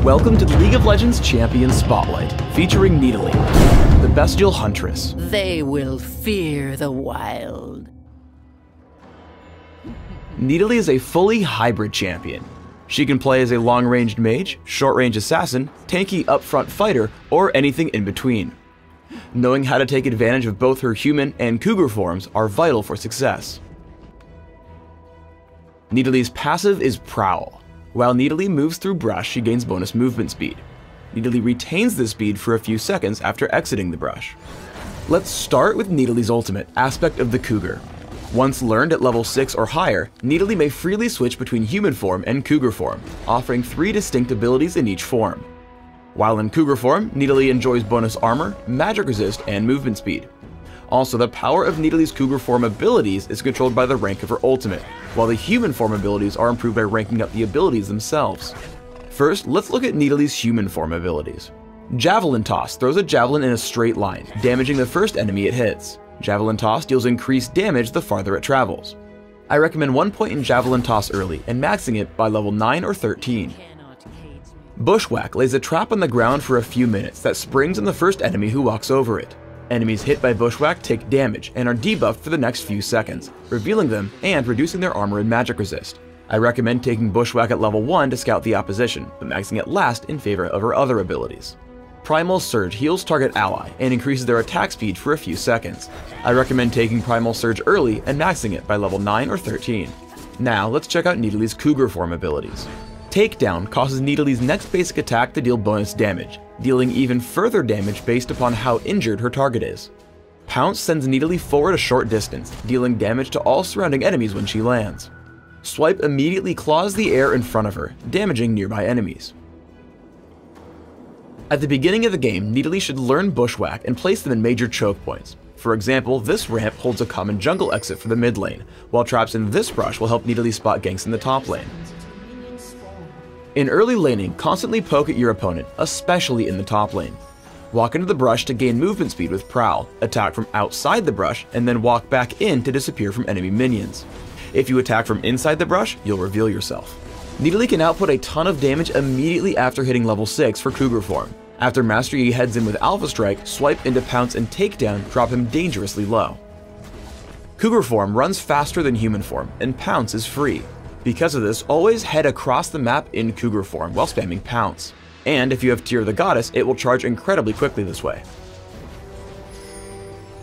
Welcome to the League of Legends Champion Spotlight, featuring Nidalee, the Bestial Huntress. They will fear the wild. Nidalee is a fully hybrid champion. She can play as a long-ranged mage, short-range assassin, tanky upfront fighter, or anything in between. Knowing how to take advantage of both her human and cougar forms are vital for success. Nidalee's passive is Prowl. While Nidalee moves through brush, she gains bonus movement speed. Nidalee retains this speed for a few seconds after exiting the brush. Let's start with Nidalee's ultimate, Aspect of the Cougar. Once learned at level 6 or higher, Nidalee may freely switch between human form and cougar form, offering 3 distinct abilities in each form. While in cougar form, Nidalee enjoys bonus armor, magic resist, and movement speed. Also, the power of Nidalee's cougar form abilities is controlled by the rank of her ultimate, while the human form abilities are improved by ranking up the abilities themselves. First, let's look at Nidalee's human form abilities. Javelin Toss throws a javelin in a straight line, damaging the first enemy it hits. Javelin Toss deals increased damage the farther it travels. I recommend 1 point in Javelin Toss early and maxing it by level 9 or 13. Bushwhack lays a trap on the ground for a few minutes that springs on the first enemy who walks over it. Enemies hit by Bushwhack take damage and are debuffed for the next few seconds, revealing them and reducing their armor and magic resist. I recommend taking Bushwhack at level 1 to scout the opposition, but maxing it last in favor of her other abilities. Primal Surge heals target ally and increases their attack speed for a few seconds. I recommend taking Primal Surge early and maxing it by level 9 or 13. Now let's check out Nidalee's cougar form abilities. Takedown causes Nidalee's next basic attack to deal bonus damage, dealing even further damage based upon how injured her target is. Pounce sends Nidalee forward a short distance, dealing damage to all surrounding enemies when she lands. Swipe immediately claws the air in front of her, damaging nearby enemies. At the beginning of the game, Nidalee should learn Bushwhack and place them in major choke points. For example, this ramp holds a common jungle exit for the mid lane, while traps in this brush will help Nidalee spot ganks in the top lane. In early laning, constantly poke at your opponent, especially in the top lane. Walk into the brush to gain movement speed with Prowl, attack from outside the brush, and then walk back in to disappear from enemy minions. If you attack from inside the brush, you'll reveal yourself. Nidalee can output a ton of damage immediately after hitting level 6 for cougar form. After mastery, he heads in with Alpha Strike, swipe into Pounce and Takedown, drop him dangerously low. Cougar form runs faster than human form, and Pounce is free. Because of this, always head across the map in cougar form while spamming Pounce. And if you have Tear of the Goddess, it will charge incredibly quickly this way.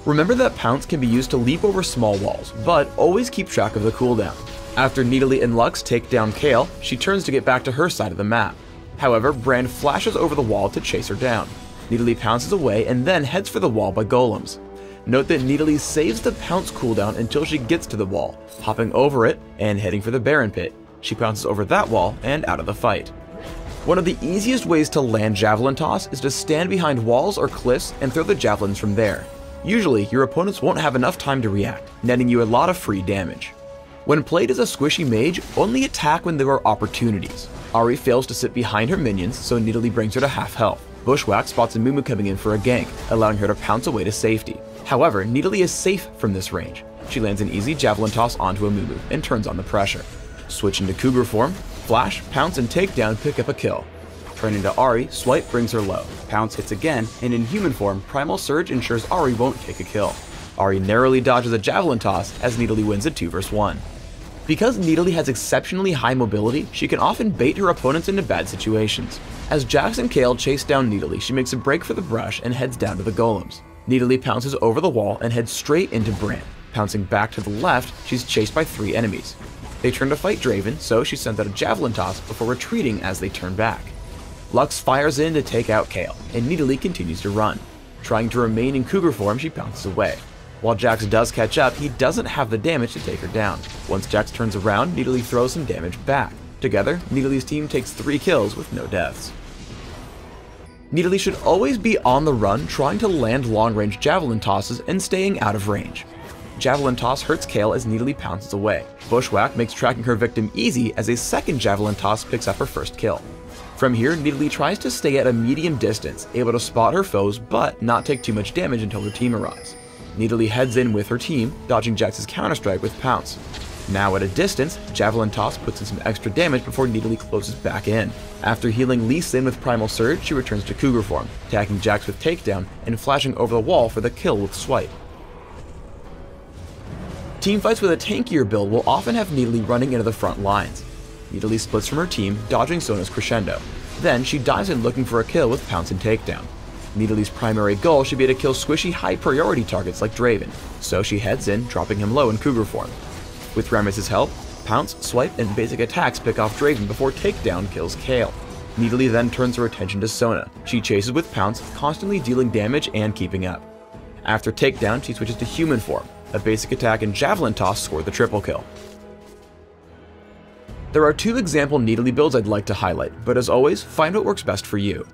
Remember that Pounce can be used to leap over small walls, but always keep track of the cooldown. After Nidalee and Lux take down Kayle, she turns to get back to her side of the map. However, Brand flashes over the wall to chase her down. Nidalee pounces away and then heads for the wall by golems. Note that Nidalee saves the Pounce cooldown until she gets to the wall, hopping over it and heading for the Baron Pit. She pounces over that wall and out of the fight. One of the easiest ways to land Javelin Toss is to stand behind walls or cliffs and throw the javelins from there. Usually, your opponents won't have enough time to react, netting you a lot of free damage. When played as a squishy mage, only attack when there are opportunities. Ahri fails to sit behind her minions, so Nidalee brings her to half health. Bushwhack spots a Mumu coming in for a gank, allowing her to pounce away to safety. However, Nidalee is safe from this range. She lands an easy Javelin Toss onto a Mumu and turns on the pressure. Switch into cougar form, flash, pounce, and takedown pick up a kill. Turn into Ahri, swipe brings her low. Pounce hits again, and in human form, Primal Surge ensures Ahri won't take a kill. Ahri narrowly dodges a Javelin Toss as Nidalee wins a 2 vs 1. Because Nidalee has exceptionally high mobility, she can often bait her opponents into bad situations. As Jax and Kayle chase down Nidalee, she makes a break for the brush and heads down to the golems. Nidalee pounces over the wall and heads straight into Brand. Pouncing back to the left, she's chased by 3 enemies. They turn to fight Draven, so she sends out a Javelin Toss before retreating as they turn back. Lux fires in to take out Kayle, and Nidalee continues to run. Trying to remain in cougar form, she pounces away. While Jax does catch up, he doesn't have the damage to take her down. Once Jax turns around, Nidalee throws some damage back. Together, Nidalee's team takes 3 kills with no deaths. Nidalee should always be on the run, trying to land long-range Javelin Tosses and staying out of range. Javelin Toss hurts Kayle as Nidalee pounces away. Bushwhack makes tracking her victim easy as a second Javelin Toss picks up her first kill. From here, Nidalee tries to stay at a medium distance, able to spot her foes but not take too much damage until her team arrives. Nidalee heads in with her team, dodging Jax's counterstrike with Pounce. Now at a distance, Javelin Toss puts in some extra damage before Nidalee closes back in. After healing Lee Sin with Primal Surge, she returns to Cougar form, attacking Jax with Takedown and flashing over the wall for the kill with Swipe. Teamfights with a tankier build will often have Nidalee running into the front lines. Nidalee splits from her team, dodging Sona's Crescendo. Then she dives in looking for a kill with Pounce and Takedown. Nidalee's primary goal should be to kill squishy high-priority targets like Draven, so she heads in, dropping him low in Cougar form. With Rammus' help, Pounce, Swipe, and basic attacks pick off Draven before Takedown kills Kayle. Nidalee then turns her attention to Sona. She chases with Pounce, constantly dealing damage and keeping up. After Takedown, she switches to human form. A basic attack and Javelin Toss score the triple kill. There are 2 example Nidalee builds I'd like to highlight, but as always, find what works best for you.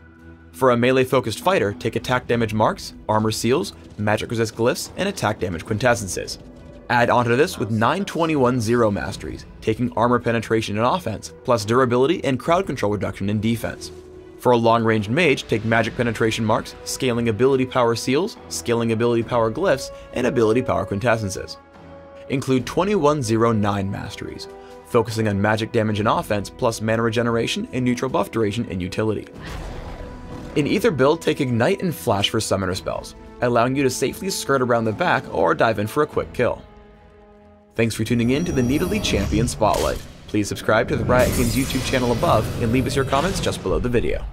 For a melee-focused fighter, take attack damage marks, armor seals, magic resist glyphs, and attack damage quintessences. Add onto this with 9/21/0 masteries, taking armor penetration in offense, plus durability and crowd control reduction in defense. For a long-range mage, take magic penetration marks, scaling ability power seals, scaling ability power glyphs, and ability power quintessences. Include 21/09 masteries, focusing on magic damage in offense plus mana regeneration and neutral buff duration in utility. In either build, take Ignite and Flash for summoner spells, allowing you to safely skirt around the back or dive in for a quick kill. Thanks for tuning in to the Nidalee Champion Spotlight. Please subscribe to the Riot Games YouTube channel above and leave us your comments just below the video.